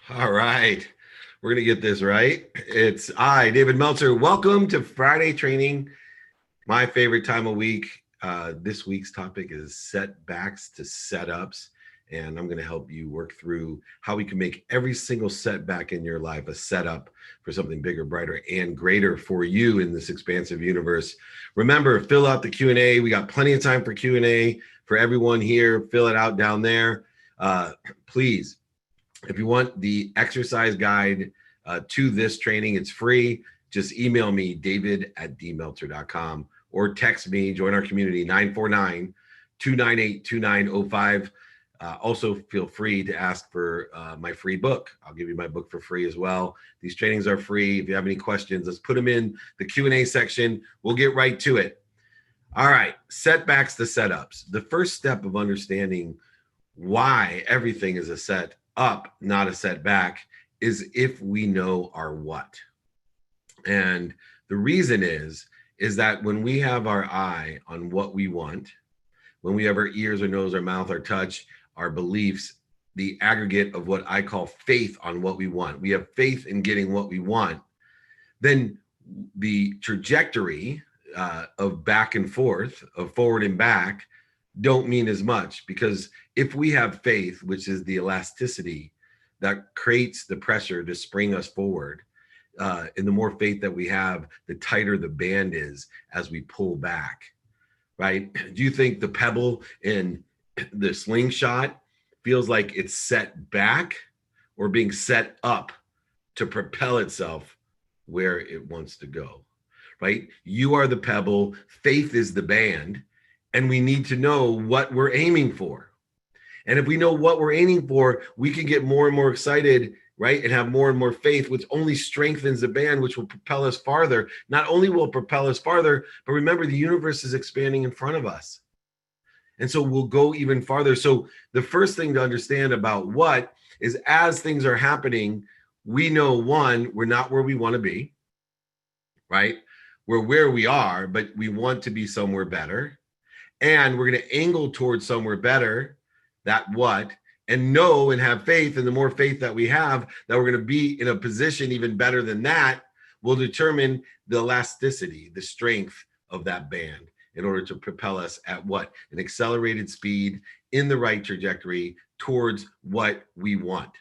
All right. We're going to get this right. It's I, David Meltzer. Welcome to Friday training, my favorite time of week. This week's topic is setbacks to setups. And I'm going to help you work through how we can make every single setback in your life a setup for something bigger, brighter, and greater for you in this expansive universe. Remember, fill out the Q&A. We got plenty of time for Q&A for everyone here. Fill it out down there. Please. If you want the exercise guide to this training, it's free. Just email me, david@dmeltzer.com, or text me, join our community, 949-298-2905. Also, feel free to ask for my free book. I'll give you my book for free as well. These trainings are free. If you have any questions, let's put them in the Q&A section. We'll get right to it. All right, setbacks to setups. The first step of understanding why everything is a set up, not a setback, is if we know our what. And the reason is that when we have our eye on what we want, when we have our ears, our nose, our mouth, our touch, our beliefs, the aggregate of what I call faith on what we want, we have faith in getting what we want, then the trajectory of back and forth, of forward and back, don't mean as much, because if we have faith, which is the elasticity that creates the pressure to spring us forward, and the more faith that we have, the tighter the band is as we pull back, right? Do you think the pebble in the slingshot feels like it's set back or being set up to propel itself where it wants to go, right? You are the pebble, faith is the band, and we need to know what we're aiming for. And if we know what we're aiming for, we can get more and more excited, right? And have more and more faith, which only strengthens the band, which will propel us farther. Not only will it propel us farther, but remember, the universe is expanding in front of us. And so we'll go even farther. So the first thing to understand about what is, as things are happening, we know, one, we're not where we want to be, right? We're where we are, but we want to be somewhere better. And we're going to angle towards somewhere better, that what, and know and have faith. And the more faith that we have, that we're going to be in a position even better than that, will determine the elasticity, the strength of that band in order to propel us at what? An accelerated speed in the right trajectory towards what we want.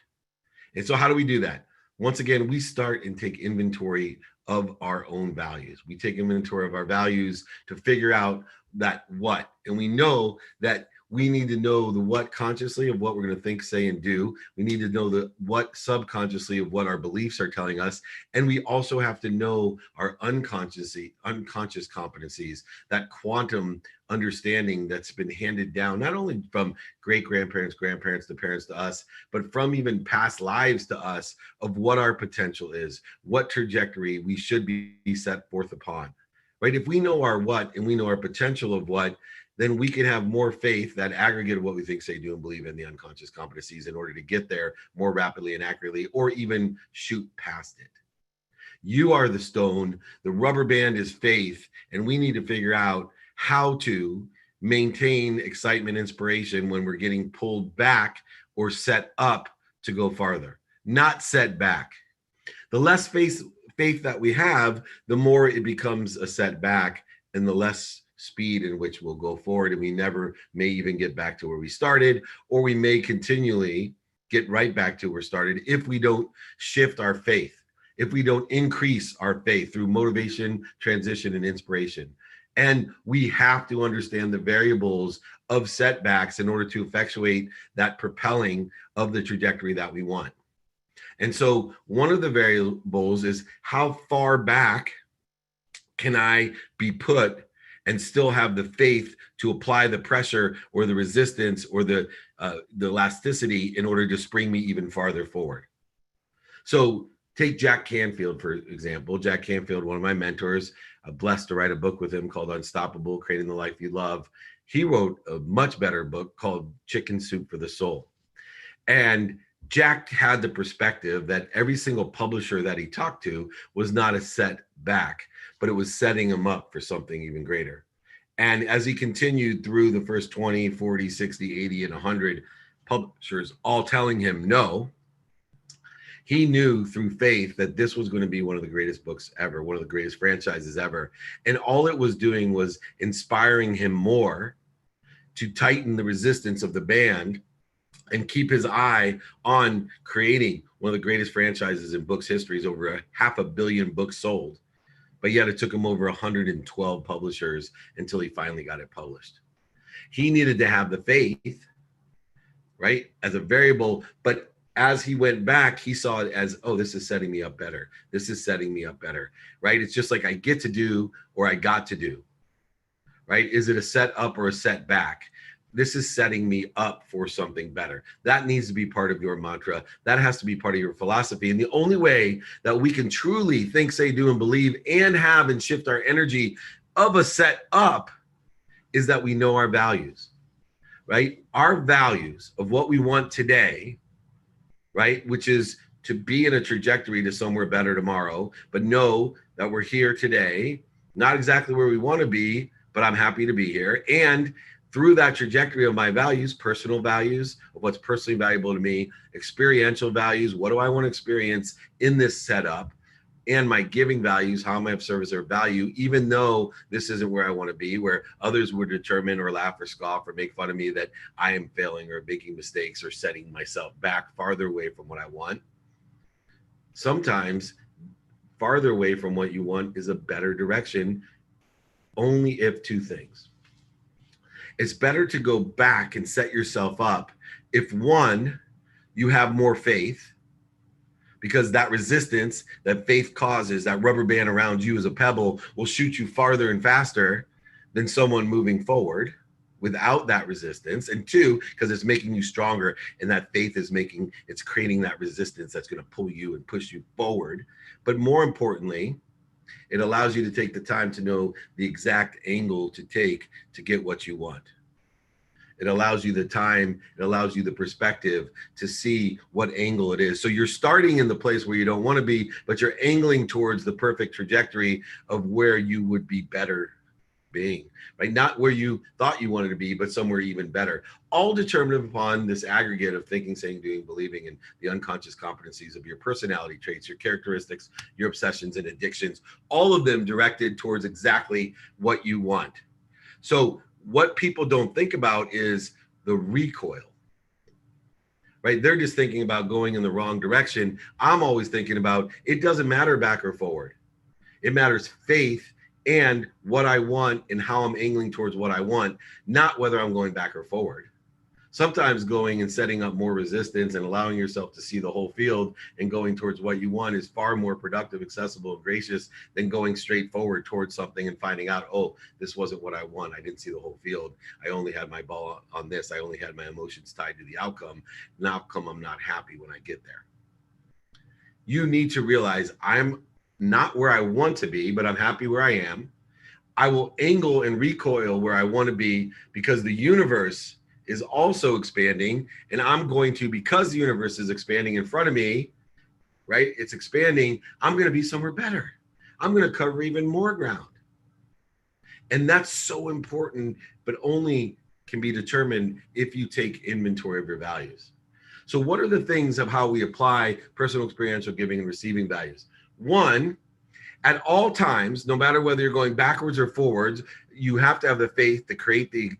And so how do we do that? Once again, we start and take inventory of our own values. We take inventory of our values to figure out that what, and we know that we need to know the what consciously of what we're going to think, say, and do. We need to know the what subconsciously of what our beliefs are telling us. And we also have to know our unconscious competencies, that quantum understanding that's been handed down, not only from great-grandparents, grandparents, to parents, to us, but from even past lives to us, of what our potential is, what trajectory we should be set forth upon. Right? If we know our what and we know our potential of what, then we can have more faith, that aggregate of what we think, say, do, and believe in the unconscious competencies, in order to get there more rapidly and accurately, or even shoot past it. You are the stone, the rubber band is faith, and we need to figure out how to maintain excitement, inspiration when we're getting pulled back or set up to go farther, not set back. The less faith that we have, the more it becomes a setback, and the less speed in which we'll go forward, and we never may even get back to where we started, or we may continually get right back to where we started if we don't shift our faith, if we don't increase our faith through motivation, transition, and inspiration. And we have to understand the variables of setbacks in order to effectuate that propelling of the trajectory that we want. And so one of the variables is, how far back can I be put and still have the faith to apply the pressure or the resistance or the elasticity in order to spring me even farther forward. So take Jack Canfield, for example. Jack Canfield, one of my mentors, I'm blessed to write a book with him called Unstoppable, Creating the Life You Love. He wrote a much better book called Chicken Soup for the Soul. And Jack had the perspective that every single publisher that he talked to was not a setback, but it was setting him up for something even greater. And as he continued through the first 20, 40, 60, 80, and 100 publishers all telling him no, he knew through faith that this was going to be one of the greatest books ever, one of the greatest franchises ever. And all it was doing was inspiring him more to tighten the resistance of the band and keep his eye on creating one of the greatest franchises in books histories, over 500 million books sold. But yet it took him over 112 publishers until he finally got it published. He needed to have the faith, right, as a variable, but as he went back, he saw it as, oh, this is setting me up better. This is setting me up better, right? It's just like I get to do or I got to do, right? Is it a set up or a setback? This is setting me up for something better. That needs to be part of your mantra. That has to be part of your philosophy. And the only way that we can truly think, say, do, and believe and have and shift our energy of a set up is that we know our values, right? Our values of what we want today, right? Which is to be in a trajectory to somewhere better tomorrow, but know that we're here today, not exactly where we want to be, but I'm happy to be here. And through that trajectory of my values, personal values, of what's personally valuable to me, experiential values, what do I want to experience in this setup, and my giving values, how am I of service or value, even though this isn't where I want to be, where others would determine or laugh or scoff or make fun of me that I am failing or making mistakes or setting myself back farther away from what I want. Sometimes farther away from what you want is a better direction, only if two things. It's better to go back and set yourself up if, one, you have more faith, because that resistance that faith causes, that rubber band around you as a pebble, will shoot you farther and faster than someone moving forward without that resistance. And two, because it's making you stronger, and that faith is it's creating that resistance that's going to pull you and push you forward. But more importantly, it allows you to take the time to know the exact angle to take to get what you want. It allows you the time, it allows you the perspective to see what angle it is. So you're starting in the place where you don't want to be, but you're angling towards the perfect trajectory of where you would be better being, right? Not where you thought you wanted to be, but somewhere even better. All determined upon this aggregate of thinking, saying, doing, believing, and the unconscious competencies of your personality traits, your characteristics, your obsessions and addictions, all of them directed towards exactly what you want. So what people don't think about is the recoil, right? They're just thinking about going in the wrong direction. I'm always thinking about, it doesn't matter back or forward. It matters faith and what I want and how I'm angling towards what I want, not whether I'm going back or forward. Sometimes going and setting up more resistance and allowing yourself to see the whole field and going towards what you want is far more productive, accessible, and gracious than going straight forward towards something and finding out, oh, this wasn't what I want. I didn't see the whole field. I only had my ball on this. I only had my emotions tied to the outcome. The outcome, I'm not happy when I get there. You need to realize I'm not where I want to be, but I'm happy where I am. I will angle and recoil where I want to be because the universe is also expanding, and I'm going to, because the universe is expanding in front of me, right? It's expanding. I'm going to be somewhere better. I'm going to cover even more ground. And that's so important, but only can be determined if you take inventory of your values. So what are the things of how we apply personal experiential giving and receiving values? One, at all times, no matter whether you're going backwards or forwards, you have to have the faith to create the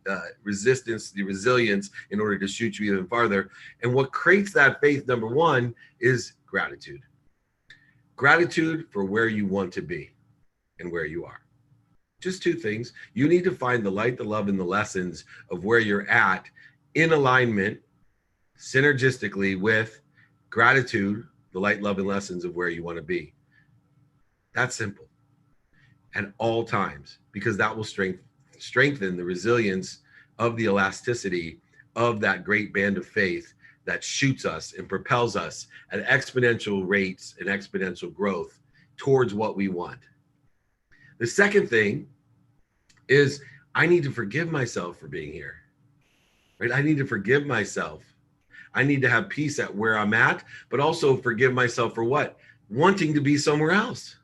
resistance, the resilience in order to shoot you even farther. And what creates that faith, number one, is gratitude. Gratitude for where you want to be and where you are. Just two things. You need to find the light, the love, and the lessons of where you're at in alignment, synergistically with gratitude, the light, love, and lessons of where you want to be. That's simple at all times, because that will strengthen the resilience of the elasticity of that great band of faith that shoots us and propels us at exponential rates and exponential growth towards what we want. The second thing is I need to forgive myself for being here, right? I need to forgive myself. I need to have peace at where I'm at, but also forgive myself for what? Wanting to be somewhere else.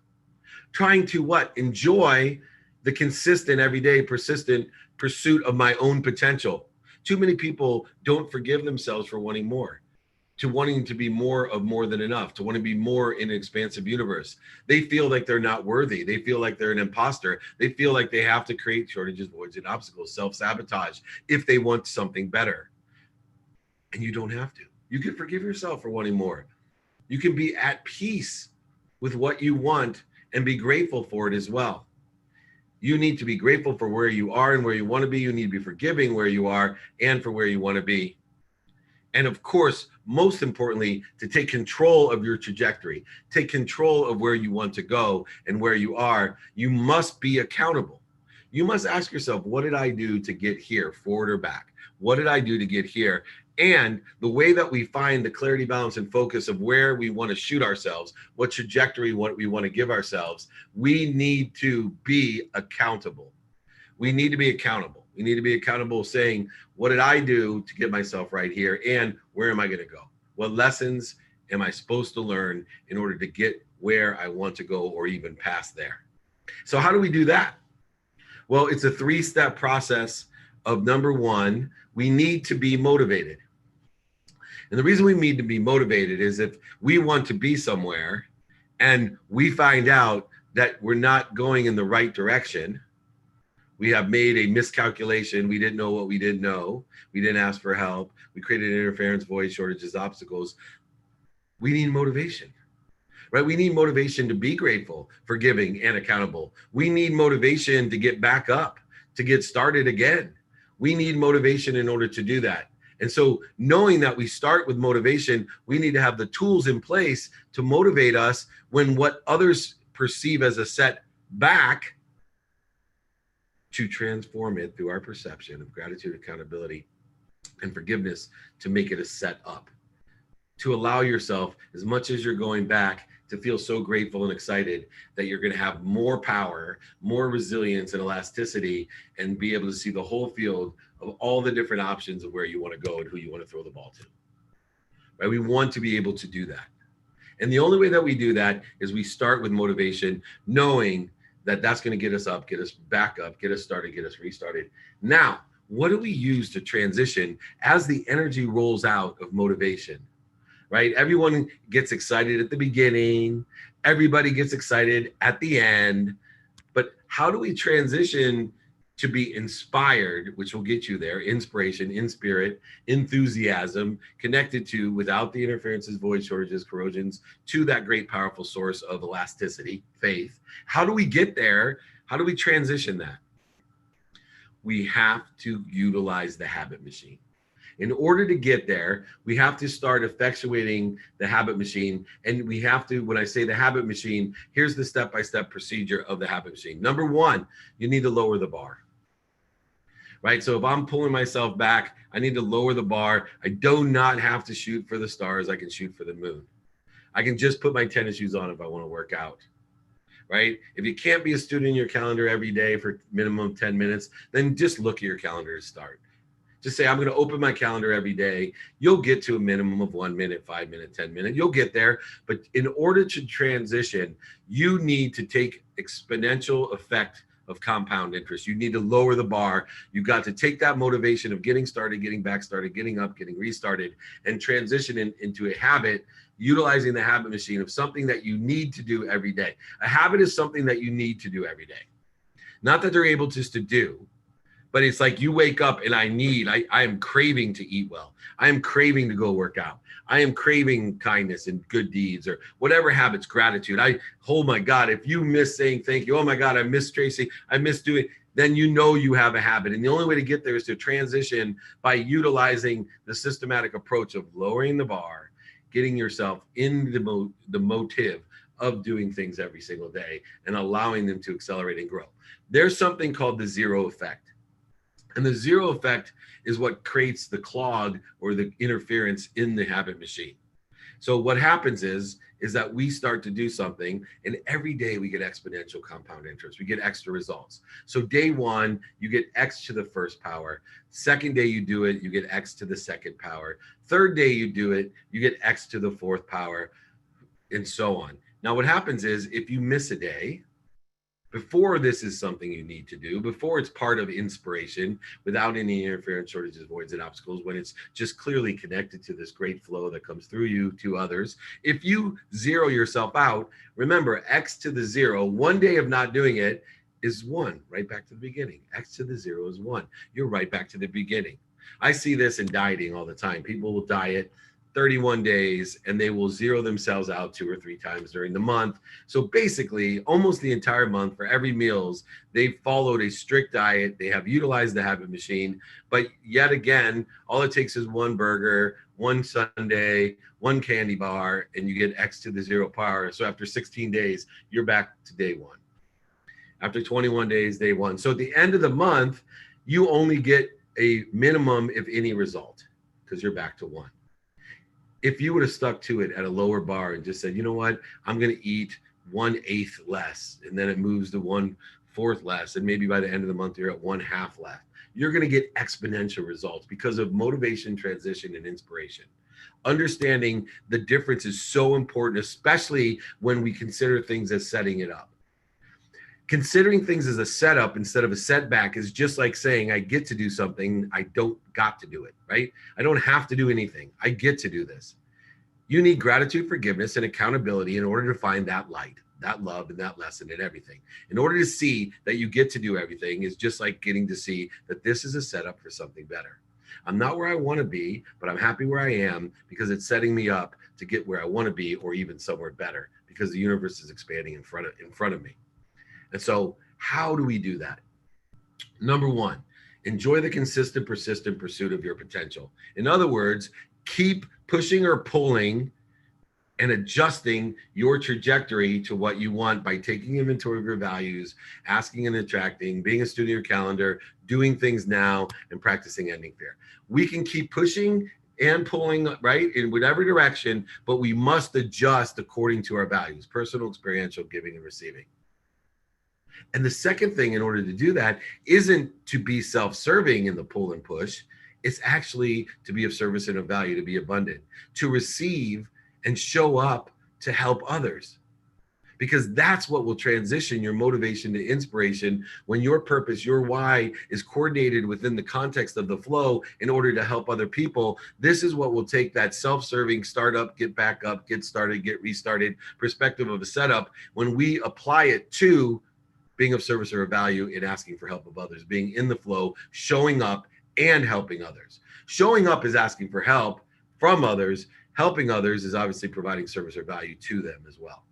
Trying to what? Enjoy the consistent, everyday, persistent pursuit of my own potential. Too many people don't forgive themselves for wanting more, to wanting to be more than enough, to want to be more in an expansive universe. They feel like they're not worthy. They feel like they're an imposter. They feel like they have to create shortages, voids, and obstacles, self-sabotage if they want something better. And you don't have to. You can forgive yourself for wanting more. You can be at peace with what you want and be grateful for it as well. You need to be grateful for where you are and where you want to be. You need to be forgiving where you are and for where you want to be. And of course, most importantly, to take control of your trajectory, take control of where you want to go and where you are. You must be accountable. You must ask yourself, what did I do to get here, forward or back? What did I do to get here? And the way that we find the clarity, balance, and focus of where we want to shoot ourselves, what trajectory we want to give ourselves, we need to be accountable. We need to be accountable. We need to be accountable saying, what did I do to get myself right here? And where am I going to go? What lessons am I supposed to learn in order to get where I want to go or even past there? So how do we do that? Well, it's a 3-step process of number 1, we need to be motivated. And the reason we need to be motivated is if we want to be somewhere and we find out that we're not going in the right direction, we have made a miscalculation, we didn't know what we didn't know, we didn't ask for help, we created interference, void, shortages, obstacles, we need motivation, right? We need motivation to be grateful, forgiving, and accountable. We need motivation to get back up, to get started again. We need motivation in order to do that. And so knowing that we start with motivation, we need to have the tools in place to motivate us when what others perceive as a setback, to transform it through our perception of gratitude, accountability, and forgiveness to make it a set up. To allow yourself, as much as you're going back, to feel so grateful and excited that you're going to have more power, more resilience and elasticity, and be able to see the whole field of all the different options of where you want to go and who you want to throw the ball to. Right? We want to be able to do that. And the only way that we do that is we start with motivation, knowing that that's going to get us up, get us back up, get us started, get us restarted. Now, what do we use to transition as the energy rolls out of motivation? Right? Everyone gets excited at the beginning. Everybody gets excited at the end. But how do we transition to be inspired, which will get you there, inspiration, in spirit, enthusiasm, connected to, without the interferences, void, shortages, corrosions, to that great, powerful source of elasticity, faith? How do we get there? How do we transition that? We have to utilize the habit machine. In order to get there, we have to start effectuating the habit machine. And we have to, when I say the habit machine, here's the step-by-step procedure of the habit machine. Number 1, you need to lower the bar. Right? So if I'm pulling myself back, I need to lower the bar. I do not have to shoot for the stars. I can shoot for the moon. I can just put my tennis shoes on if I want to work out. Right? If you can't be a student in your calendar every day for minimum 10 minutes, then just look at your calendar to start. Just say, I'm going to open my calendar every day. You'll get to a minimum of 1 minute, 5 minute, 10 minute. You'll get there. But in order to transition, you need to take exponential effect of compound interest. You need to lower the bar. You got to take that motivation of getting started, getting back started, getting up, getting restarted, and transition into a habit, utilizing the habit machine of something that you need to do every day. A habit is something that you need to do every day. Not that they're able just to do, but it's like you wake up and I am craving to eat well. I am craving to go work out. I am craving kindness and good deeds, or whatever habits, gratitude. Oh my God, if you miss saying thank you, oh my God, I miss Tracy, I miss doing, then you know you have a habit. And the only way to get there is to transition by utilizing the systematic approach of lowering the bar, getting yourself in the motive of doing things every single day and allowing them to accelerate and grow. There's something called the zero effect. And the zero effect is what creates the clog or the interference in the habit machine. So what happens is that we start to do something, and every day we get exponential compound interest. We get extra results. So day one, you get X to the first power. Second day you do it, you get X to the second power. Third day you do it, you get X to the fourth power, and so on. Now what happens is if you miss a day, before this is something you need to do, before it's part of inspiration, without any interference, shortages, voids, and obstacles, when it's just clearly connected to this great flow that comes through you to others, if you zero yourself out, remember X to the zero, one day of not doing it is one, right back to the beginning. X to the zero is one. You're right back to the beginning. I see this in dieting all the time. People will diet 31 days and they will zero themselves out 2 or 3 times during the month. So basically almost the entire month for every meals, they've followed a strict diet. They have utilized the habit machine, but yet again, all it takes is one burger, one sundae, one candy bar, and you get X to the zero power. So after 16 days, you're back to day one. After 21 days, day one. So at the end of the month, you only get a minimum, if any, result because you're back to one. If you would have stuck to it at a lower bar and just said, you know what, I'm going to eat 1/8 less, and then it moves to 1/4 less, and maybe by the end of the month you're at 1/2 left, you're going to get exponential results because of motivation, transition, and inspiration. Understanding the difference is so important, especially when we consider things as setting it up. Considering things as a setup instead of a setback is just like saying I get to do something, I don't got to do it, right? I don't have to do anything. I get to do this. You need gratitude, forgiveness, and accountability in order to find that light, that love, and that lesson in everything. In order to see that you get to do everything is just like getting to see that this is a setup for something better. I'm not where I want to be, but I'm happy where I am because it's setting me up to get where I want to be or even somewhere better because the universe is expanding in front of me. And so how do we do that? Number one, enjoy the consistent, persistent pursuit of your potential. In other words, keep pushing or pulling and adjusting your trajectory to what you want by taking inventory of your values, asking and attracting, being a student of your calendar, doing things now, and practicing ending fear. We can keep pushing and pulling, right, in whatever direction, but we must adjust according to our values, personal, experiential, giving, and receiving. And the second thing in order to do that isn't to be self-serving in the pull and push. It's actually to be of service and of value, to be abundant, to receive and show up to help others. Because that's what will transition your motivation to inspiration when your purpose, your why is coordinated within the context of the flow in order to help other people. This is what will take that self-serving start up, get back up, get started, get restarted perspective of a setup when we apply it to being of service or of value in asking for help of others, being in the flow, showing up and helping others. Showing up is asking for help from others. Helping others is obviously providing service or value to them as well.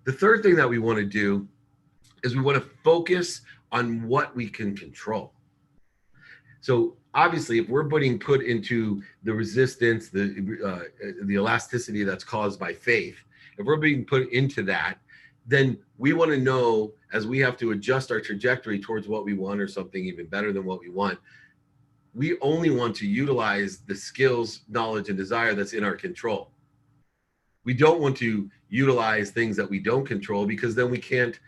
The third thing that we want to do is we want to focus on what we can control. So obviously, if we're being put into the resistance, the elasticity that's caused by faith, if we're being put into that, then we want to know, as we have to adjust our trajectory towards what we want or something even better than what we want, we only want to utilize the skills, knowledge, and desire that's in our control. We don't want to utilize things that we don't control because then we can't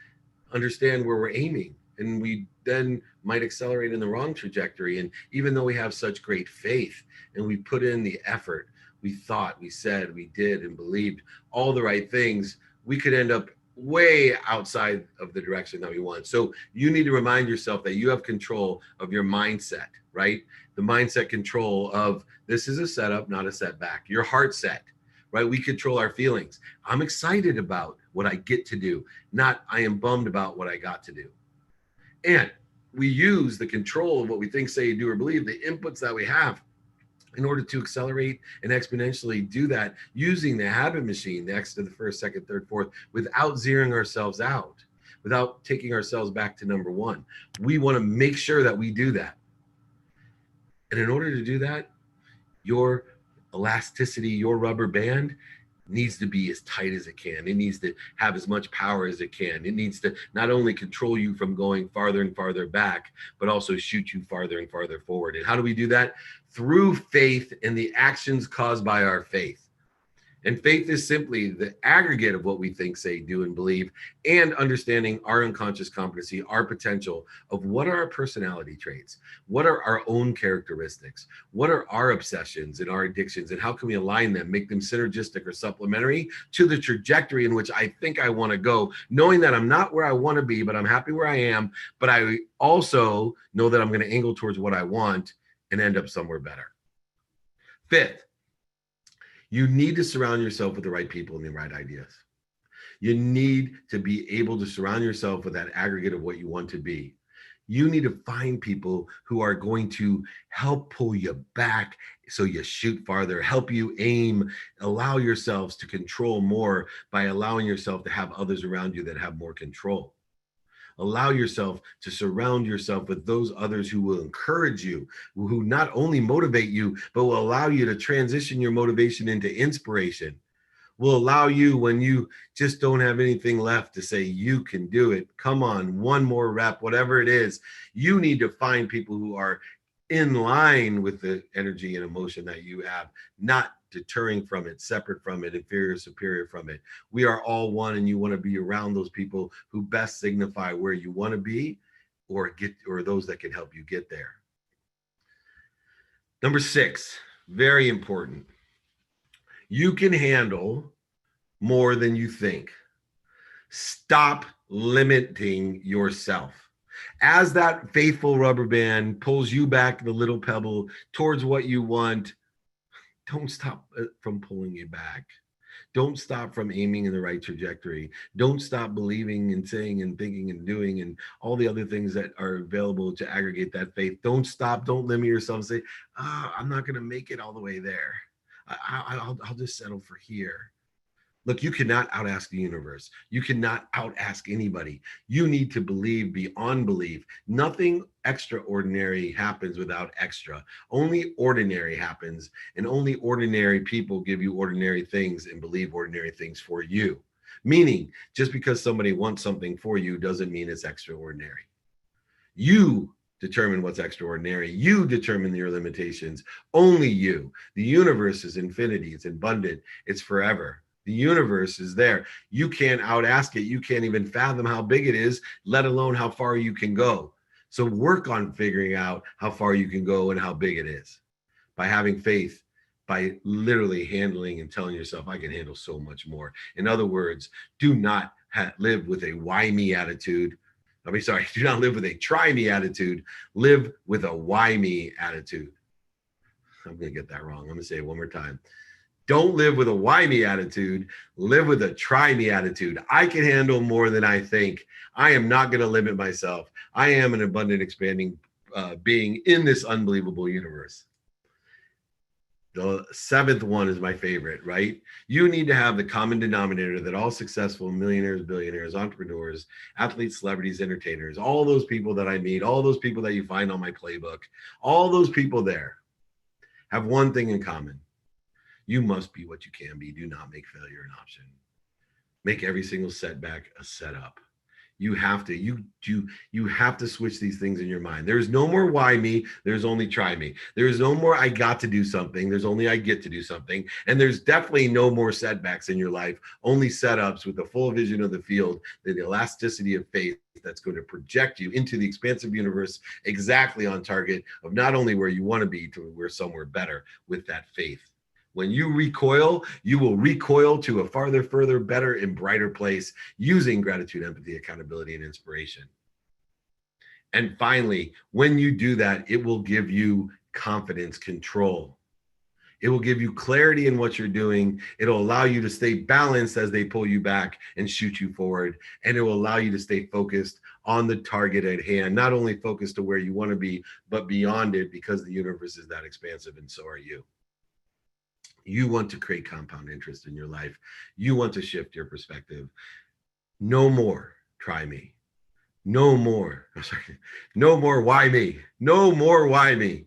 understand where we're aiming, and we then might accelerate in the wrong trajectory. And even though we have such great faith and we put in the effort, we thought, we said, we did, and believed all the right things, we could end up way outside of the direction that we want. So you need to remind yourself that you have control of your mindset, right? The mindset control of this is a setup, not a setback. Your heart set, right? We control our feelings. I'm excited about what I get to do, not I am bummed about what I got to do. And we use the control of what we think, say, do, or believe, the inputs that we have in order to accelerate and exponentially do that using the habit machine, the X to the first, second, third, fourth, without zeroing ourselves out, without taking ourselves back to number one. We want to make sure that we do that. And in order to do that, your elasticity, your rubber band needs to be as tight as it can. It needs to have as much power as it can. It needs to not only control you from going farther and farther back, but also shoot you farther and farther forward. And how do we do that? Through faith and the actions caused by our faith. And faith is simply the aggregate of what we think, say, do, and believe, and understanding our unconscious competency, our potential of what are our personality traits, what are our own characteristics, what are our obsessions and our addictions, and how can we align them, make them synergistic or supplementary to the trajectory in which I think I want to go, knowing that I'm not where I want to be, but I'm happy where I am. But I also know that I'm going to angle towards what I want and end up somewhere better. Fifth, you need to surround yourself with the right people and the right ideas. You need to be able to surround yourself with that aggregate of what you want to be. You need to find people who are going to help pull you back so you shoot farther, help you aim, allow yourselves to control more by allowing yourself to have others around you that have more control. Allow yourself to surround yourself with those others who will encourage you, who not only motivate you, but will allow you to transition your motivation into inspiration, will allow you when you just don't have anything left to say, you can do it. Come on, one more rep, whatever it is. You need to find people who are in line with the energy and emotion that you have, not deterring from it, separate from it, inferior, superior from it. We are all one, and you want to be around those people who best signify where you want to be or those that can help you get there. Number 6, very important. You can handle more than you think. Stop limiting yourself. As that faithful rubber band pulls you back, the little pebble, towards what you want, don't stop from pulling you back. Don't stop from aiming in the right trajectory. Don't stop believing and saying and thinking and doing and all the other things that are available to aggregate that faith. Don't stop. Don't limit yourself and say, I'm not going to make it all the way there. I'll just settle for here. Look, you cannot out-ask the universe. You cannot out-ask anybody. You need to believe beyond belief. Nothing extraordinary happens without extra. Only ordinary happens, and only ordinary people give you ordinary things and believe ordinary things for you. Meaning, just because somebody wants something for you doesn't mean it's extraordinary. You determine what's extraordinary. You determine your limitations. Only you. The universe is infinity. It's abundant. It's forever. The universe is there. You can't out-ask it. You can't even fathom how big it is, let alone how far you can go. So work on figuring out how far you can go and how big it is by having faith, by literally handling and telling yourself, I can handle so much more. In other words, do not live with a why me attitude. Do not live with a try me attitude. Live with a why me attitude. I'm going to get that wrong. I'm going to say it one more time. Don't live with a why me attitude. Live with a try me attitude. I can handle more than I think. I am not going to limit myself. I am an abundant, expanding being in this unbelievable universe. The 7th one is my favorite, right? You need to have the common denominator that all successful millionaires, billionaires, entrepreneurs, athletes, celebrities, entertainers, all those people that I meet, all those people that you find on my playbook, all those people there have one thing in common. You must be what you can be. Do not make failure an option. Make every single setback a setup. You have to, you have to switch these things in your mind. There's no more why me. There's only try me. There's no more I got to do something. There's only I get to do something. And there's definitely no more setbacks in your life. Only setups with the full vision of the field, the elasticity of faith that's going to project you into the expansive universe exactly on target of not only where you want to be to where somewhere better with that faith. When you recoil, you will recoil to a farther, further, better, and brighter place using gratitude, empathy, accountability, and inspiration. And finally, when you do that, it will give you confidence, control. It will give you clarity in what you're doing. It'll allow you to stay balanced as they pull you back and shoot you forward. And it will allow you to stay focused on the target at hand, not only focused to where you want to be, but beyond it, because the universe is that expansive and so are you. You want to create compound interest in your life. You want to shift your perspective. No more try me. No more. No more why me. No more why me.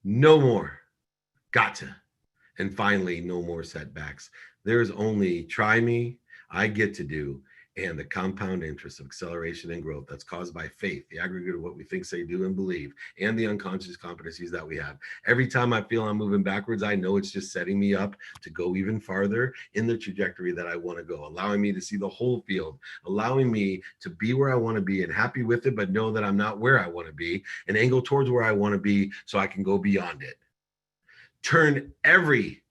No more gotcha. And finally, no more setbacks. There's only try me. I get to do. and the compound interest of acceleration and growth that's caused by faith, the aggregate of what we think, say, do, and believe, and the unconscious competencies that we have. Every time I feel I'm moving backwards, I know it's just setting me up to go even farther in the trajectory that I want to go, allowing me to see the whole field, allowing me to be where I want to be and happy with it, but know that I'm not where I want to be, and angle towards where I want to be so I can go beyond it. Turn every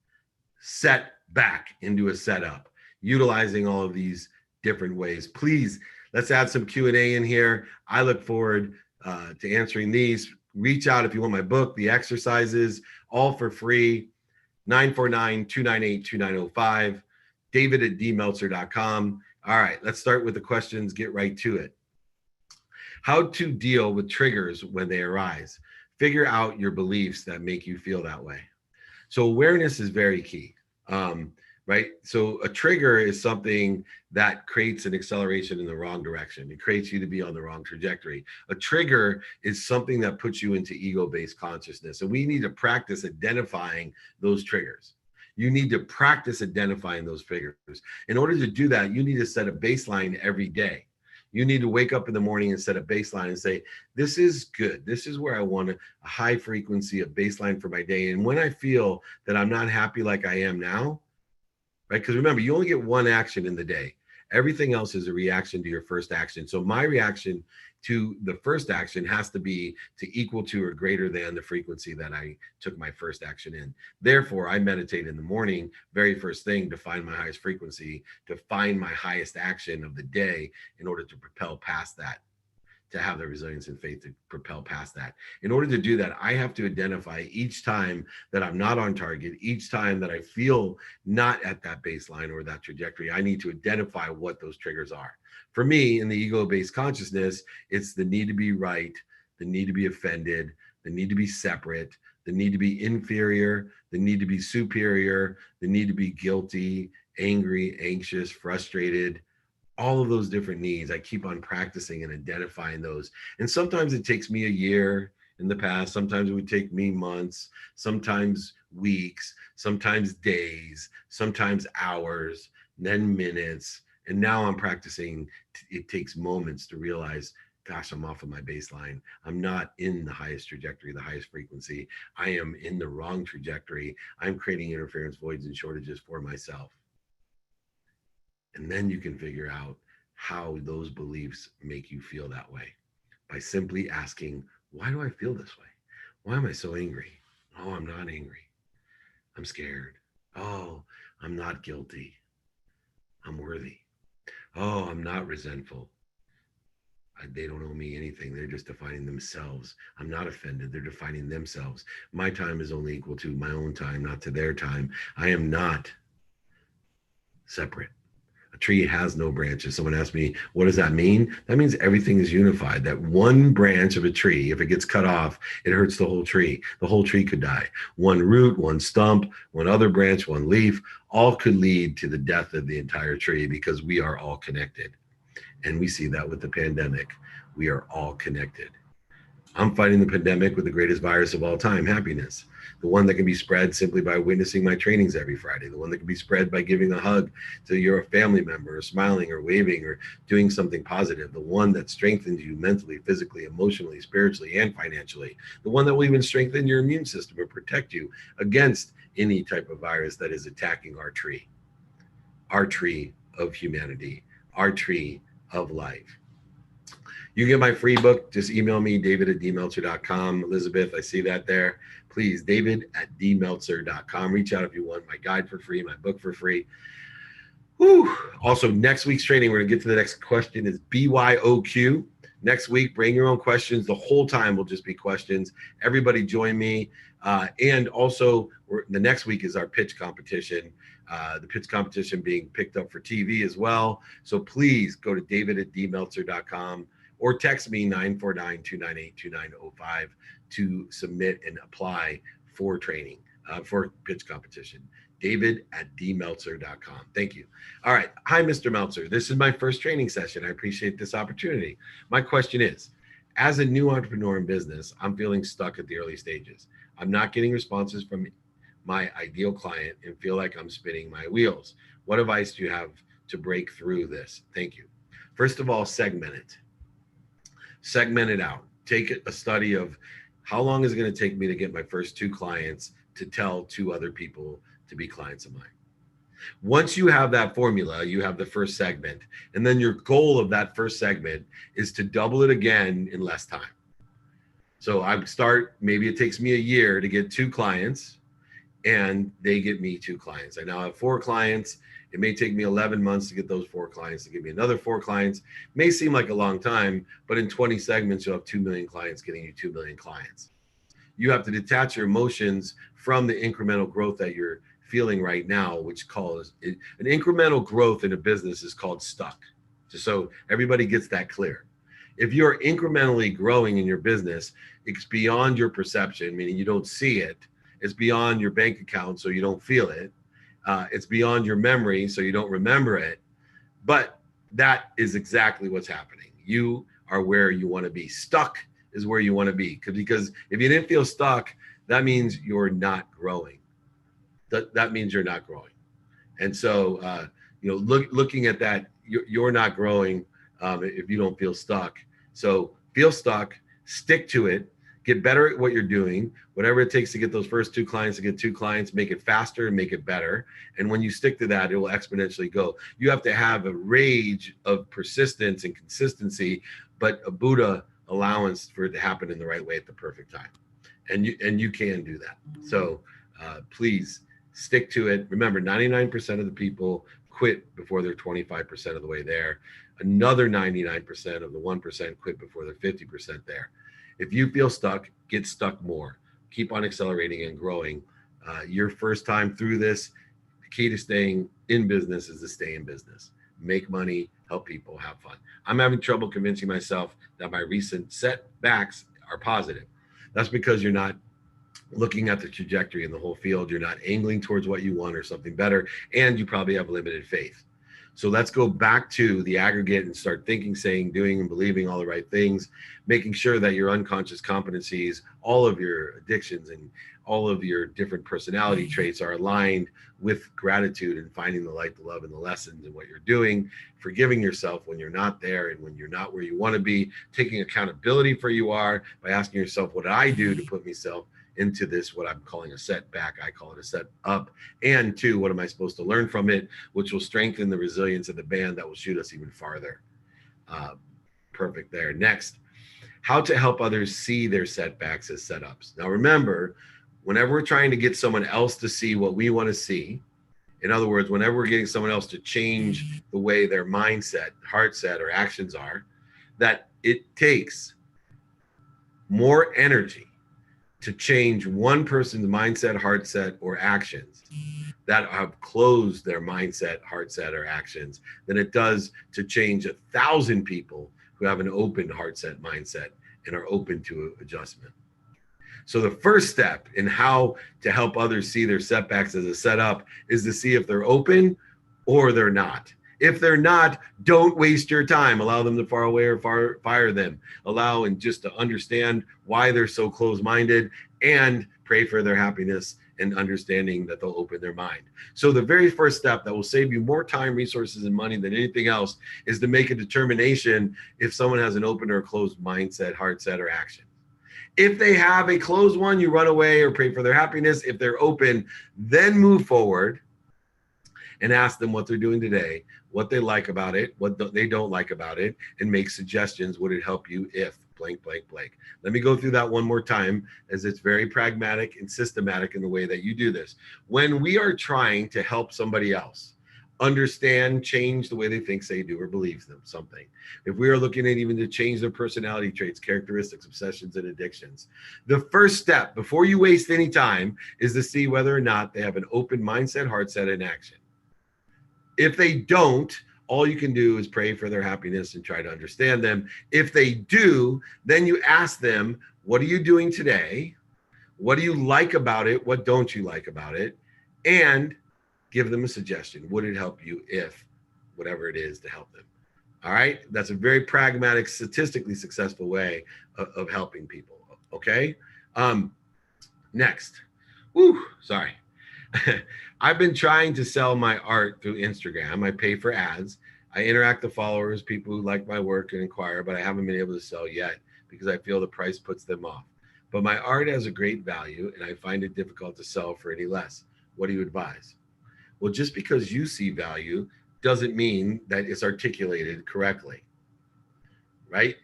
setback into a setup, utilizing all of these different ways. Please, let's add some Q&A in here. I look forward to answering these. Reach out if you want my book, the exercises, all for free. 949-298-2905, david@dmeltzer.com. All right, let's start with the questions, get right to it. How to deal with triggers when they arise. Figure out your beliefs that make you feel that way. So awareness is very key. Right? So a trigger is something that creates an acceleration in the wrong direction. It creates you to be on the wrong trajectory. A trigger is something that puts you into ego-based consciousness. And we need to practice identifying those triggers. You need to practice identifying those triggers. In order to do that, you need to set a baseline every day. You need to wake up in the morning and set a baseline and say, this is good. This is where I want a high frequency, a baseline for my day. And when I feel that I'm not happy like I am now, right? Because remember, you only get one action in the day. Everything else is a reaction to your first action. So my reaction to the first action has to be to equal to or greater than the frequency that I took my first action in. Therefore, I meditate in the morning, very first thing, to find my highest frequency, to find my highest action of the day in order to propel past that, to have the resilience and faith to propel past that. In order to do that, I have to identify each time that I'm not on target, each time that I feel not at that baseline or that trajectory, I need to identify what those triggers are. For me, in the ego-based consciousness, it's the need to be right, the need to be offended, the need to be separate, the need to be inferior, the need to be superior, the need to be guilty, angry, anxious, frustrated, all of those different needs. I keep on practicing and identifying those. And sometimes it takes me a year in the past. Sometimes it would take me months, sometimes weeks, sometimes days, sometimes hours, then minutes. And now I'm practicing. It takes moments to realize, gosh, I'm off of my baseline. I'm not in the highest trajectory, the highest frequency. I am in the wrong trajectory. I'm creating interference, voids, and shortages for myself. And then you can figure out how those beliefs make you feel that way by simply asking, why do I feel this way? Why am I so angry? Oh, I'm not angry. I'm scared. Oh, I'm not guilty. I'm worthy. Oh, I'm not resentful. They don't owe me anything. They're just defining themselves. I'm not offended. They're defining themselves. My time is only equal to my own time, not to their time. I am not separate. A tree has no branches. Someone asked me, what does that mean? That means everything is unified. That one branch of a tree, if it gets cut off, it hurts the whole tree. The whole tree could die. One root, one stump, one other branch, one leaf, all could lead to the death of the entire tree because we are all connected. And we see that with the pandemic. We are all connected. I'm fighting the pandemic with the greatest virus of all time, happiness. The one that can be spread simply by witnessing my trainings every Friday. The one that can be spread by giving a hug to your family member, or smiling or waving or doing something positive. The one that strengthens you mentally, physically, emotionally, spiritually, and financially. The one that will even strengthen your immune system or protect you against any type of virus that is attacking our tree of humanity, our tree of life. You get my free book, just email me, david@dmeltzer.com. Elizabeth, I see that there. Please, david@dmeltzer.com. Reach out if you want my guide for free, my book for free. Whew. Also, next week's training, we're going to get to the next question, is BYOQ. Next week, bring your own questions. The whole time will just be questions. Everybody join me. And also, the next week is our pitch competition. The pitch competition being picked up for TV as well. So please go to david@dmeltzer.com or text me 949-298-2905 to submit and apply for training, for pitch competition. david@dmeltzer.com. Thank you. All right. Hi, Mr. Meltzer. This is my first training session. I appreciate this opportunity. My question is, as a new entrepreneur in business, I'm feeling stuck at the early stages. I'm not getting responses from my ideal client and feel like I'm spinning my wheels. What advice do you have to break through this? Thank you. First of all, segment it. Segment it out. Take a study of how long is it going to take me to get my first 2 clients to tell 2 other people to be clients of mine. Once you have that formula, you have the first segment, and then your goal of that first segment is to double it again in less time. So I start, maybe it takes me a year to get 2 clients, and they get me 2 clients. I now have 4 clients. It may take me 11 months to get those 4 clients to give me another 4 clients. May seem like a long time, but in 20 segments, you'll have 2 million clients getting you 2 million clients. You have to detach your emotions from the incremental growth that you're feeling right now, which calls it, an incremental growth in a business is called stuck. Just so everybody gets that clear. If you're incrementally growing in your business, it's beyond your perception, meaning you don't see it. It's beyond your bank account, so you don't feel it. It's beyond your memory, so you don't remember it. But that is exactly what's happening. You are where you want to be. Stuck is where you want to be. Because if you didn't feel stuck, that means you're not growing. That means you're not growing. And so, looking at that, you're not growing if you don't feel stuck. So feel stuck, stick to it, get better at what you're doing, whatever it takes to get those first 2 clients, to get 2 clients, make it faster and make it better. And when you stick to that, it will exponentially go. You have to have a rage of persistence and consistency, but a Buddha allowance for it to happen in the right way at the perfect time. And you can do that. So please stick to it. Remember, 99% of the people quit before they're 25% of the way there. Another 99% of the 1% quit before they're 50% there. If you feel stuck, get stuck more. Keep on accelerating and growing. Your first time through this, the key to staying in business is to stay in business. Make money, help people, have fun. I'm having trouble convincing myself that my recent setbacks are positive. That's because you're not looking at the trajectory in the whole field. You're not angling towards what you want or something better, and you probably have limited faith. So let's go back to the aggregate and start thinking, saying, doing, and believing all the right things, making sure that your unconscious competencies, all of your addictions, and all of your different personality traits are aligned with gratitude and finding the light, the love, and the lessons in what you're doing, forgiving yourself when you're not there and when you're not where you want to be, taking accountability for you are by asking yourself, what did I do to put myself into this, what I'm calling a setback? I call it a set up. And 2, what am I supposed to learn from it, which will strengthen the resilience of the band that will shoot us even farther. Perfect there. Next, how to help others see their setbacks as setups. Now remember, whenever we're trying to get someone else to see what we want to see, in other words, whenever we're getting someone else to change the way their mindset, heart set, or actions are, that it takes more energy to change one person's mindset, heart set, or actions that have closed their mindset, heart set, or actions than it does to change 1,000 people who have an open heart set, mindset, and are open to adjustment. So the first step in how to help others see their setbacks as a setup is to see if they're open or they're not. If they're not, don't waste your time. Allow them to far away or fire them. Allow and just to understand why they're so closed-minded, and pray for their happiness and understanding that they'll open their mind. So the very first step that will save you more time, resources, and money than anything else is to make a determination if someone has an open or closed mindset, heart set, or action. If they have a closed one, you run away or pray for their happiness. If they're open, then move forward and ask them what they're doing today, what they like about it, what they don't like about it, and make suggestions. Would it help you if blank, blank, blank? Let me go through that one more time, as it's very pragmatic and systematic in the way that you do this. When we are trying to help somebody else understand, change the way they think, say, do, or believe them something, if we are looking at even to change their personality traits, characteristics, obsessions, and addictions, the first step before you waste any time is to see whether or not they have an open mindset, heart set, and action. If they don't, all you can do is pray for their happiness and try to understand them. If they do, then you ask them, what are you doing today? What do you like about it? What don't you like about it? And give them a suggestion. Would it help you if, whatever it is, to help them? All right. That's a very pragmatic, statistically successful way of helping people. Okay. Next. Sorry. I've been trying to sell my art through Instagram. I pay for ads. I interact with followers, people who like my work and inquire, but I haven't been able to sell yet because I feel the price puts them off. But my art has a great value and I find it difficult to sell for any less. What do you advise? Well, just because you see value doesn't mean that it's articulated correctly, right?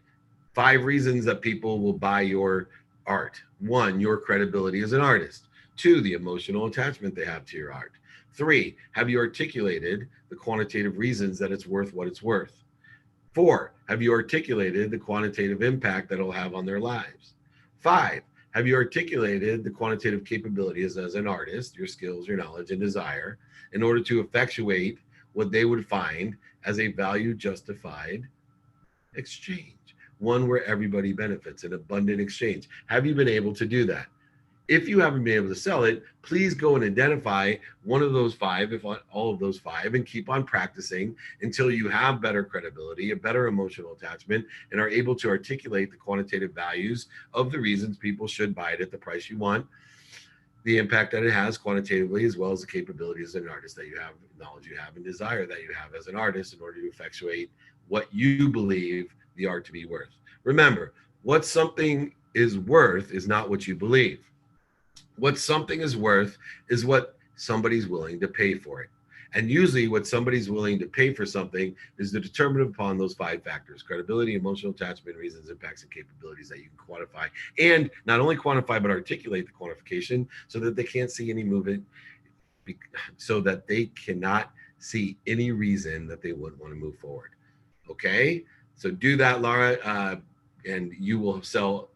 5 reasons that people will buy your art. 1, your credibility as an artist. 2, the emotional attachment they have to your art. 3, have you articulated the quantitative reasons that it's worth what it's worth? 4, have you articulated the quantitative impact that it'll have on their lives? 5, have you articulated the quantitative capabilities as an artist, your skills, your knowledge, and desire, in order to effectuate what they would find as a value justified exchange? One where everybody benefits, an abundant exchange. Have you been able to do that? If you haven't been able to sell it, please go and identify one of those 5, if not all of those 5, and keep on practicing until you have better credibility, a better emotional attachment, and are able to articulate the quantitative values of the reasons people should buy it at the price you want, the impact that it has quantitatively, as well as the capabilities as an artist that you have, knowledge you have, and desire that you have as an artist in order to effectuate what you believe the art to be worth. Remember, what something is worth is not what you believe. What something is worth is what somebody's willing to pay for it. And usually what somebody's willing to pay for something is determined upon those 5 factors: credibility, emotional attachment, reasons, impacts, and capabilities that you can quantify. And not only quantify, but articulate the quantification so that they can't see any movement, so that they cannot see any reason that they wouldn't want to move forward. Okay? So do that, Laura, and you will sell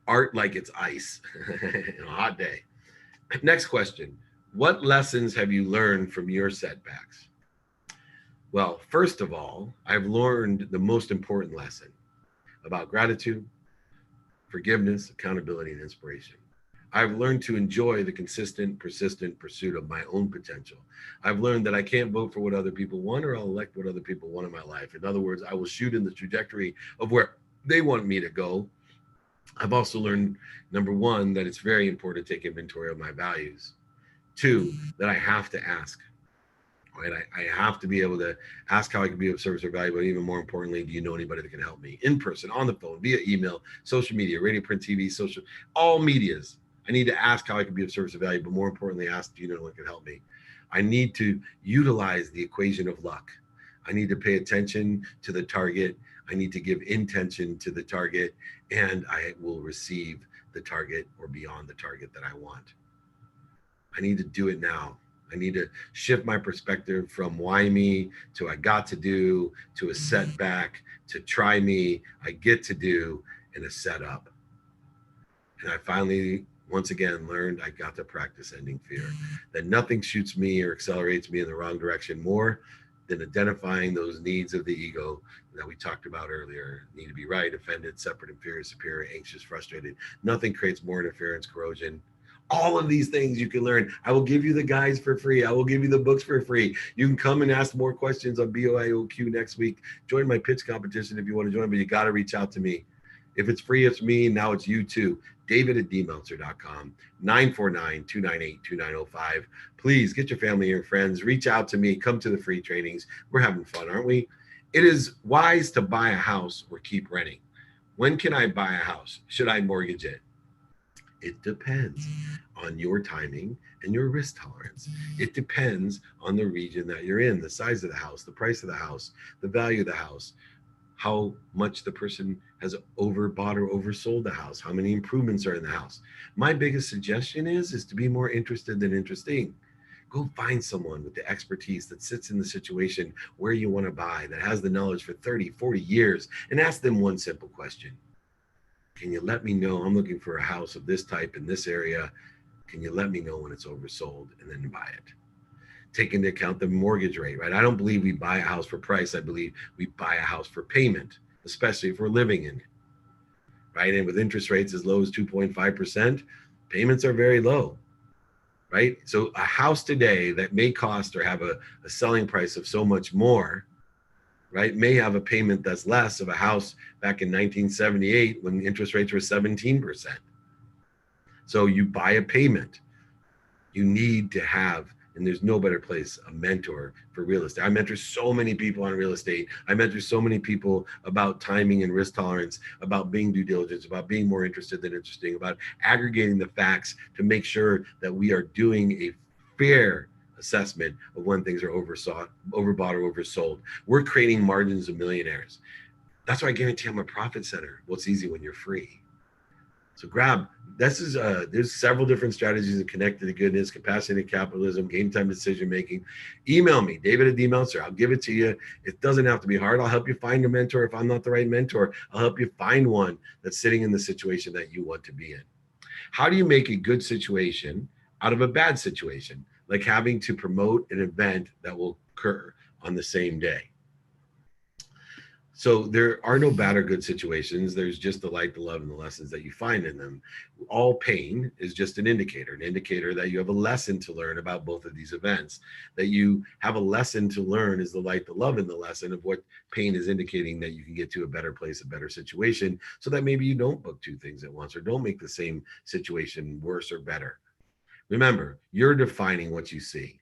art like it's ice in a hot day. Next question. What lessons have you learned from your setbacks? Well, first of all, I've learned the most important lesson about gratitude, forgiveness, accountability, and inspiration. I've learned to enjoy the consistent, persistent pursuit of my own potential. I've learned that I can't vote for what other people want, or I'll elect what other people want in my life. In other words, I will shoot in the trajectory of where they want me to go. I've also learned, number 1, that it's very important to take inventory of my values. 2, that I have to ask. Right? I have to be able to ask how I can be of service or value, but even more importantly, do you know anybody that can help me in person, on the phone, via email, social media, radio, print, TV, social, all medias. I need to ask how I can be of service or value, but more importantly, ask, do you know anyone can help me? I need to utilize the equation of luck. I need to pay attention to the target. I need to give intention to the target, and I will receive the target or beyond the target that I want. I need to do it now. I need to shift my perspective from why me to I got to do, to a setback, to try me, I get to do, and a setup. And I finally, once again, learned I got to practice ending fear, that nothing shoots me or accelerates me in the wrong direction more than identifying those needs of the ego that we talked about earlier. Need to be right, offended, separate, inferior, superior, anxious, frustrated. Nothing creates more interference, corrosion. All of these things you can learn. I will give you the guides for free. I will give you the books for free. You can come and ask more questions on BOIOQ next week. Join my pitch competition if you want to join, but you got to reach out to me. If it's free, it's me. Now it's you too. David@dmeltzer.com, 949-298-2905. Please get your family and friends. Reach out to me. Come to the free trainings. We're having fun, aren't we? It is wise to buy a house or keep renting. When can I buy a house? Should I mortgage it? It depends on your timing and your risk tolerance. It depends on the region that you're in, the size of the house, the price of the house, the value of the house, how much the person has overbought or oversold the house, how many improvements are in the house. My biggest suggestion is to be more interested than interesting. Go find someone with the expertise that sits in the situation where you want to buy, that has the knowledge for 30, 40 years, and ask them one simple question. Can you let me know? I'm looking for a house of this type in this area. Can you let me know when it's oversold, and then buy it? Take into account the mortgage rate, right? I don't believe we buy a house for price. I believe we buy a house for payment, especially if we're living in it, right? And with interest rates as low as 2.5%, payments are very low, right? So a house today that may cost or have a selling price of so much more, right, may have a payment that's less of a house back in 1978 when interest rates were 17%. So you buy a payment. You need to have And there's no better place, a mentor for real estate. I mentor so many people on real estate. I mentor so many people about timing and risk tolerance, about being due diligence, about being more interested than interesting, about aggregating the facts to make sure that we are doing a fair assessment of when things are oversought, overbought, or oversold. We're creating margins of millionaires. That's why I guarantee I'm a profit center. Well, it's easy when you're free. So grab, this is there's several different strategies that connected to goodness, capacity to capitalism, game time decision making. Email me, David at Meltzer. I'll give it to you. It doesn't have to be hard. I'll help you find a mentor. If I'm not the right mentor, I'll help you find one that's sitting in the situation that you want to be in. How do you make a good situation out of a bad situation? Like having to promote an event that will occur on the same day. So there are no bad or good situations. There's just the light, the love, and the lessons that you find in them. All pain is just an indicator that you have a lesson to learn about both of these events. That you have a lesson to learn is the light, the love, and the lesson of what pain is indicating, that you can get to a better place, a better situation, so that maybe you don't book two things at once or don't make the same situation worse or better. Remember, you're defining what you see.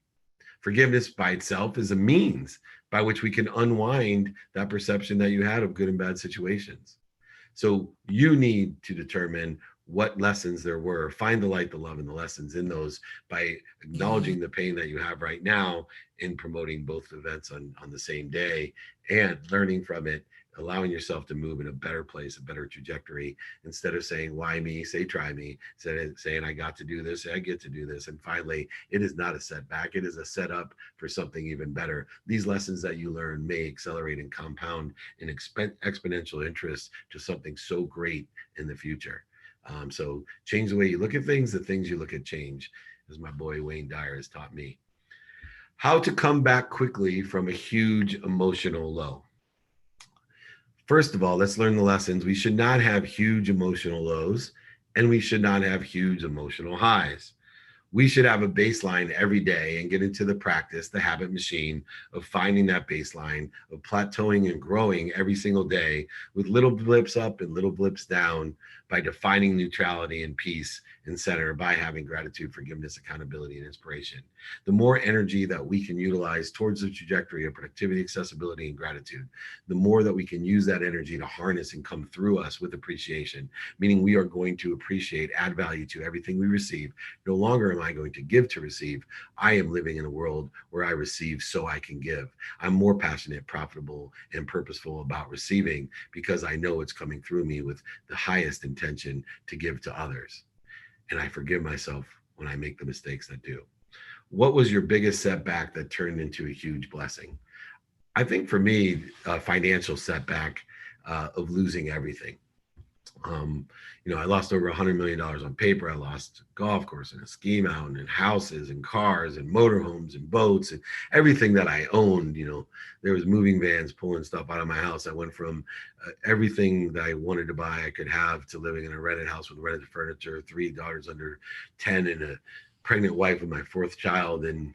Forgiveness by itself is a means by which we can unwind that perception that you had of good and bad situations. So you need to determine what lessons there were. Find the light, the love, and the lessons in those by acknowledging the pain that you have right now in promoting both events on the same day and learning from it, allowing yourself to move in a better place, a better trajectory, instead of saying, why me? Say, try me. Instead of saying, I got to do this, I get to do this. And finally, it is not a setback. It is a setup for something even better. These lessons that you learn may accelerate and compound in exponential interest to something so great in the future. So change the way you look at things, the things you look at change, as my boy Wayne Dyer has taught me. How to come back quickly from a huge emotional low. First of all, let's learn the lessons. We should not have huge emotional lows, and we should not have huge emotional highs. We should have a baseline every day and get into the practice, the habit machine of finding that baseline, of plateauing and growing every single day with little blips up and little blips down, by defining neutrality and peace and center, by having gratitude, forgiveness, accountability, and inspiration. The more energy that we can utilize towards the trajectory of productivity, accessibility, and gratitude, the more that we can use that energy to harness and come through us with appreciation, meaning we are going to appreciate, add value to everything we receive. No longer am I going to give to receive. I am living in a world where I receive so I can give. I'm more passionate, profitable, and purposeful about receiving because I know it's coming through me with the highest intention to give to others. And I forgive myself when I make the mistakes that do. What was your biggest setback that turned into a huge blessing? I think for me, a financial setback of losing everything. I lost over $100 million on paper. I lost a golf course and a ski mountain and houses and cars and motorhomes and boats and everything that I owned. There was moving vans pulling stuff out of my house. I went from everything that I wanted to buy I could have to living in a rented house with rented furniture, 3 daughters under 10, and a pregnant wife with my 4th child. And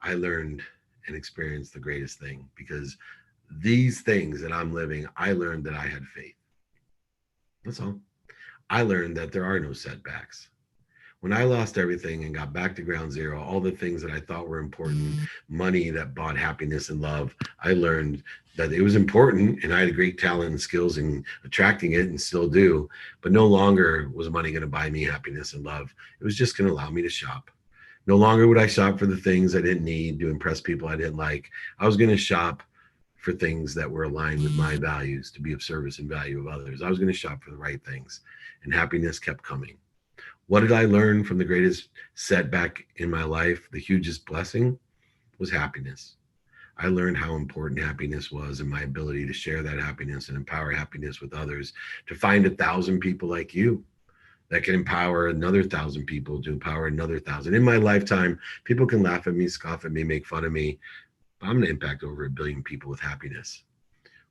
I learned and experienced the greatest thing, because these things that I'm living, I learned that I had faith. That's all. I learned that there are no setbacks. When I lost everything and got back to ground zero, all the things that I thought were important, money that bought happiness and love, I learned that it was important, and I had great talent and skills in attracting it and still do, but no longer was money going to buy me happiness and love. It was just going to allow me to shop. No longer would I shop for the things I didn't need to impress people I didn't like. I was going to shop for things that were aligned with my values, to be of service and value of others. I was going to shop for the right things, and happiness kept coming. What did I learn from the greatest setback in my life? The hugest blessing was happiness. I learned how important happiness was, and my ability to share that happiness and empower happiness with others, to find 1,000 people like you that can empower another 1,000 people to empower another 1,000. In my lifetime, people can laugh at me, scoff at me, make fun of me, but I'm going to impact over 1 billion people with happiness.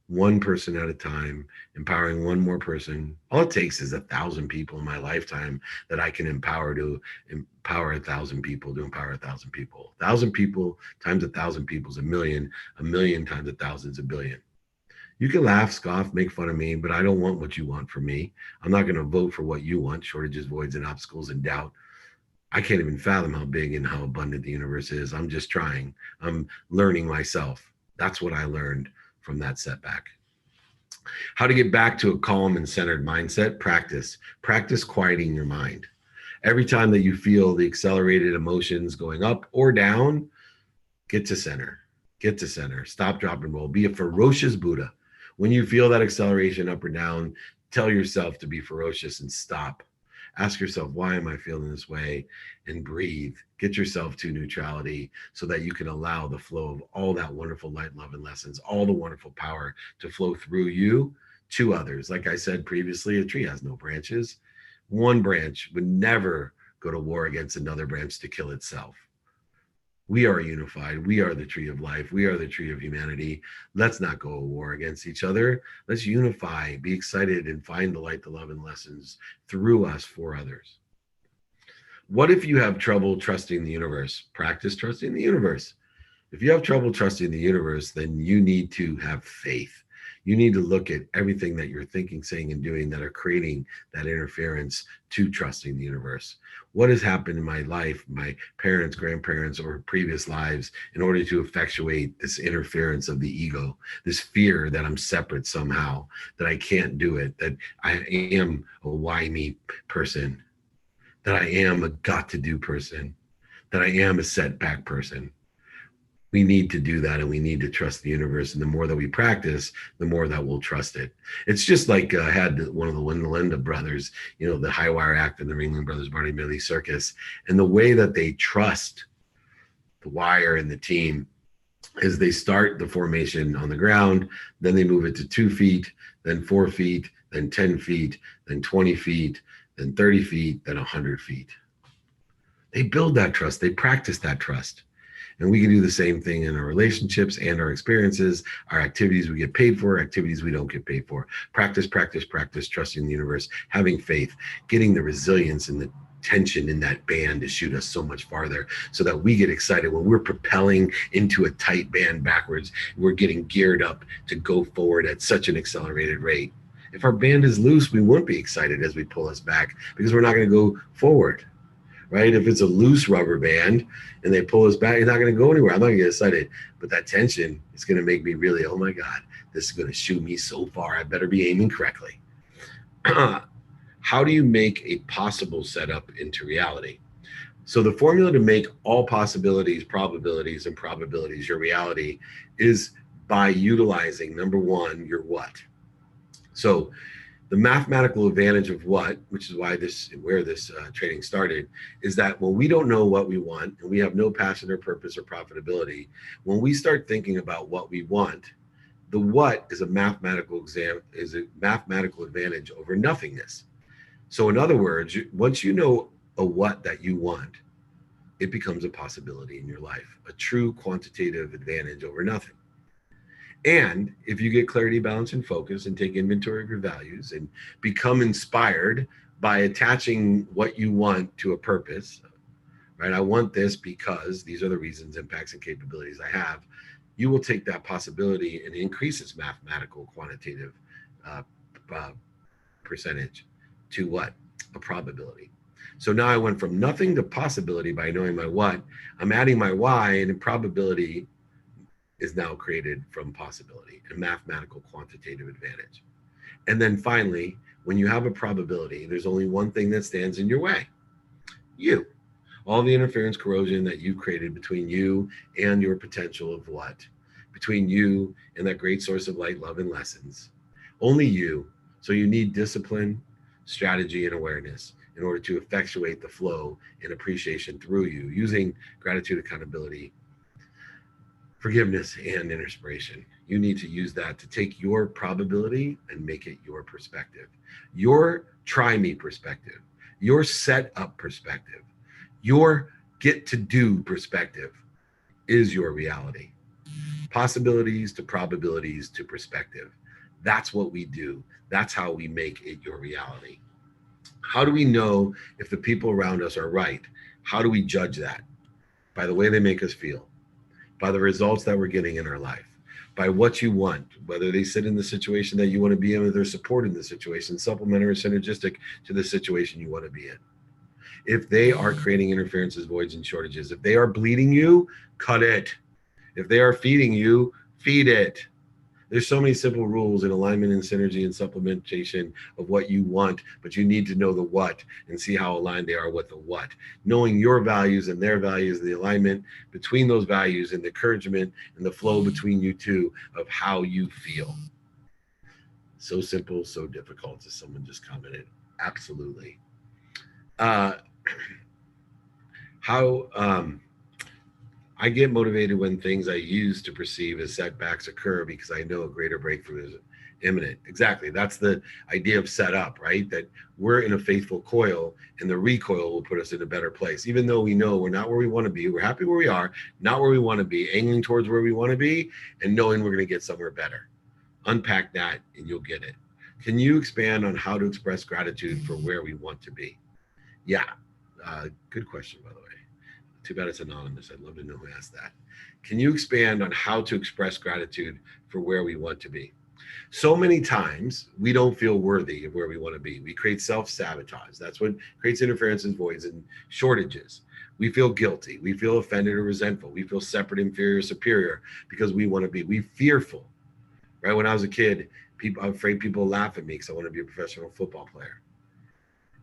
One person at a time, empowering one more person. All it takes is 1,000 people in my lifetime that I can empower to empower 1,000 people to empower 1,000 people. 1,000 people times 1,000 people is 1,000,000. 1,000,000 times 1,000 is 1,000,000,000. You can laugh, scoff, make fun of me, but I don't want what you want from me. I'm not going to vote for what you want: shortages, voids, and obstacles and doubt. I can't even fathom how big and how abundant the universe is. I'm just trying. I'm learning myself. That's what I learned from that setback. How to get back to a calm and centered mindset? Practice quieting your mind. Every time that you feel the accelerated emotions going up or down, get to center. Get to center. Stop, drop, and roll. Be a ferocious Buddha. When you feel that acceleration up or down, tell yourself to be ferocious and stop. Ask yourself, why am I feeling this way? And breathe. Get yourself to neutrality so that you can allow the flow of all that wonderful light, love, and lessons, all the wonderful power to flow through you to others. Like I said previously, a tree has no branches. One branch would never go to war against another branch to kill itself. We are unified. We are the tree of life. We are the tree of humanity. Let's not go to war against each other. Let's unify, be excited, and find the light, the love, and lessons through us for others. What if you have trouble trusting the universe? Practice trusting the universe. If you have trouble trusting the universe, then you need to have faith. You need to look at everything that you're thinking, saying, and doing that are creating that interference to trusting the universe. What has happened in my life, my parents, grandparents, or previous lives in order to effectuate this interference of the ego, this fear that I'm separate somehow, that I can't do it, that I am a why me person, that I am a got to do person, that I am a setback person. We need to do that, and we need to trust the universe. And the more that we practice, the more that we'll trust it. It's just like I had one of the Linda brothers, the High Wire Act and the Ringling Brothers Barney Bailey Circus. And the way that they trust the wire and the team is they start the formation on the ground, then they move it to 2 feet, then 4 feet, then 10 feet, then 20 feet, then 30 feet, then 100 feet. They build that trust. They practice that trust. And we can do the same thing in our relationships and our experiences, our activities we get paid for, activities we don't get paid for. Practice, practice, practice, trusting the universe, having faith, getting the resilience and the tension in that band to shoot us so much farther so that we get excited when we're propelling into a tight band backwards. We're getting geared up to go forward at such an accelerated rate. If our band is loose, we won't be excited as we pull us back because we're not going to go forward. Right? If it's a loose rubber band and they pull us back, it's not going to go anywhere. I'm not going to get excited. But that tension is going to make me really, oh my God, this is going to shoot me so far. I better be aiming correctly. How do you make a possible setup into reality? So the formula to make all possibilities, probabilities, and probabilities your reality is by utilizing, number one, your what. So the mathematical advantage of what, which is where this training started, is that when we don't know what we want and we have no passion or purpose or profitability, when we start thinking about what we want, the what is a mathematical advantage over nothingness. So in other words, once you know a what that you want, it becomes a possibility in your life, a true quantitative advantage over nothing. And if you get clarity, balance, and focus and take inventory of your values and become inspired by attaching what you want to a purpose, right? I want this because these are the reasons, impacts, and capabilities I have. You will take that possibility and increase its mathematical quantitative percentage to what? A probability. So now I went from nothing to possibility by knowing my what. I'm adding my why, and in probability is now created from possibility, a mathematical quantitative advantage. And then finally, when you have a probability, there's only one thing that stands in your way: you. All the interference, corrosion that you created between you and your potential of what? Between you and that great source of light, love, and lessons. Only you. So you need discipline, strategy, and awareness in order to effectuate the flow and appreciation through you, using gratitude, accountability, forgiveness, and inspiration. You need to use that to take your probability and make it your perspective, your try me perspective, your set up perspective, your get to do perspective is your reality. Possibilities to probabilities to perspective. That's what we do. That's how we make it your reality. How do we know if the people around us are right? How do we judge that? By the way they make us feel, by the results that we're getting in our life, by what you want, whether they sit in the situation that you want to be in, or they're supporting the situation, supplementary or synergistic to the situation you want to be in. If they are creating interferences, voids, and shortages, if they are bleeding you, cut it. If they are feeding you, feed it. There's so many simple rules in alignment and synergy and supplementation of what you want, but you need to know the what and see how aligned they are with the what. Knowing your values and their values, the alignment between those values and the encouragement and the flow between you two of how you feel. So simple, so difficult, as someone just commented. Absolutely. Uh, how I get motivated when things I used to perceive as setbacks occur because I know a greater breakthrough is imminent. Exactly. That's the idea of set up, right? That we're in a faithful coil and the recoil will put us in a better place. Even though we know we're not where we want to be, we're happy where we are, not where we want to be, angling towards where we want to be, and knowing we're going to get somewhere better. Unpack that and you'll get it. Can you expand on how to express gratitude for where we want to be? Yeah. Good question, by the way. Too bad it's anonymous. I'd love to know who asked that. Can you expand on how to express gratitude for where we want to be? So many times we don't feel worthy of where we want to be. We create self sabotage. That's what creates interferences, voids, and shortages. We feel guilty. We feel offended or resentful. We feel separate, inferior, superior because we want to be. We fearful. Right? When I was a kid, I'm afraid people laugh at me because I want to be a professional football player.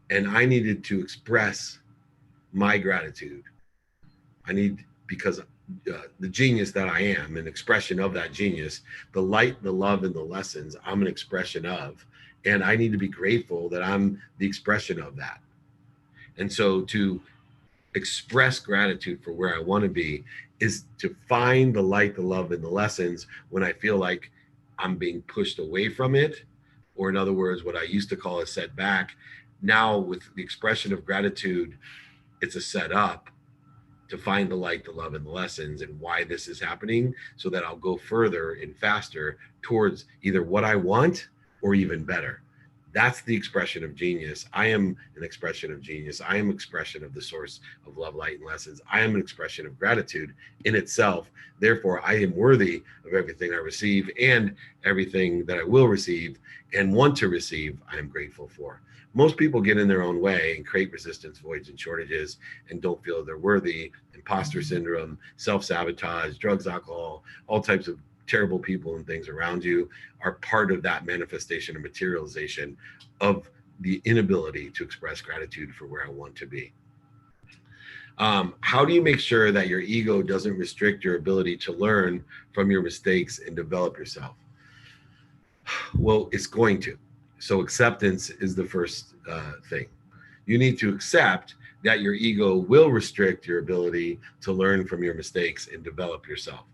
And I needed to express my gratitude. I need, because the genius that I am, an expression of that genius, the light, the love, and the lessons I'm an expression of. And I need to be grateful that I'm the expression of that. And so to express gratitude for where I want to be is to find the light, the love, and the lessons when I feel like I'm being pushed away from it. Or, in other words, what I used to call a setback. Now, with the expression of gratitude, it's a setup to find the light, the love, and the lessons and why this is happening so that I'll go further and faster towards either what I want or even better. That's the expression of genius. I am an expression of genius. I am an expression of the source of love, light, and lessons. I am an expression of gratitude in itself. Therefore, I am worthy of everything I receive and everything that I will receive and want to receive, I am grateful for. Most people get in their own way and create resistance, voids, and shortages and don't feel they're worthy. Imposter syndrome, self-sabotage, drugs, alcohol, all types of terrible people and things around you are part of that manifestation and materialization of the inability to express gratitude for where I want to be. How do you make sure that your ego doesn't restrict your ability to learn from your mistakes and develop yourself? Well, it's going to. So acceptance is the first thing. You need to accept that your ego will restrict your ability to learn from your mistakes and develop yourself.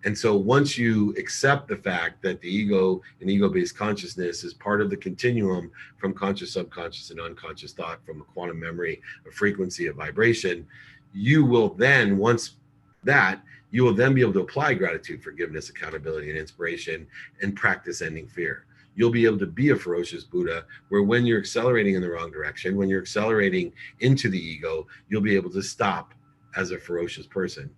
And so once you accept the fact that the ego and ego-based consciousness is part of the continuum from conscious, subconscious, and unconscious thought, from a quantum memory, a frequency, a vibration, you will then, once that, you will then be able to apply gratitude, forgiveness, accountability, and inspiration and practice ending fear. You'll be able to be a ferocious Buddha where when you're accelerating in the wrong direction, when you're accelerating into the ego, you'll be able to stop as a ferocious person.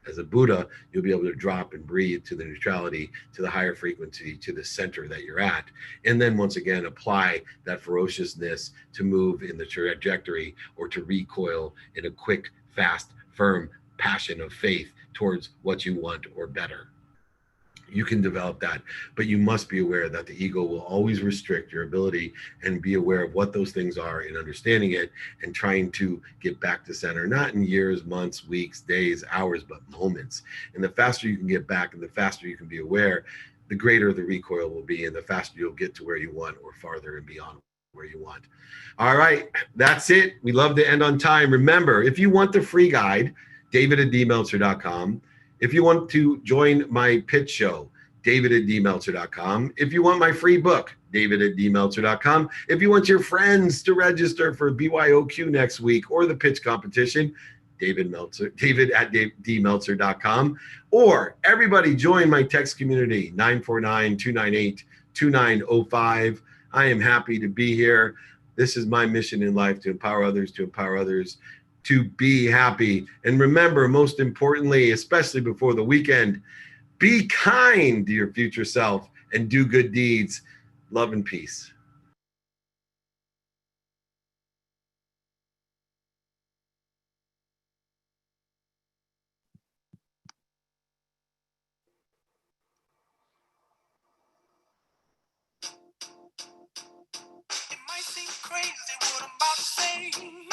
As a Buddha, you'll be able to drop and breathe to the neutrality, to the higher frequency, to the center that you're at. And then once again, apply that ferociousness to move in the trajectory or to recoil in a quick, fast, firm passion of faith towards what you want or better. You can develop that, but you must be aware that the ego will always restrict your ability, and be aware of what those things are and understanding it and trying to get back to center, not in years, months, weeks, days, hours, but moments. And the faster you can get back and the faster you can be aware, the greater the recoil will be and the faster you'll get to where you want or farther and beyond where you want. All right, that's it. We love to end on time. Remember, if you want the free guide, david@dmeltzer.com. If you want to join my pitch show, david@dmeltzer.com. If you want my free book, david@dmeltzer.com. If you want your friends to register for BYOQ next week or the pitch competition, david@dmeltzer.com. Or everybody join my text community, 949-298-2905. I am happy to be here. This is my mission in life, to empower others, to be happy. And remember, most importantly, especially before the weekend, be kind to your future self and do good deeds. Love and peace. crazy what I'm about to say.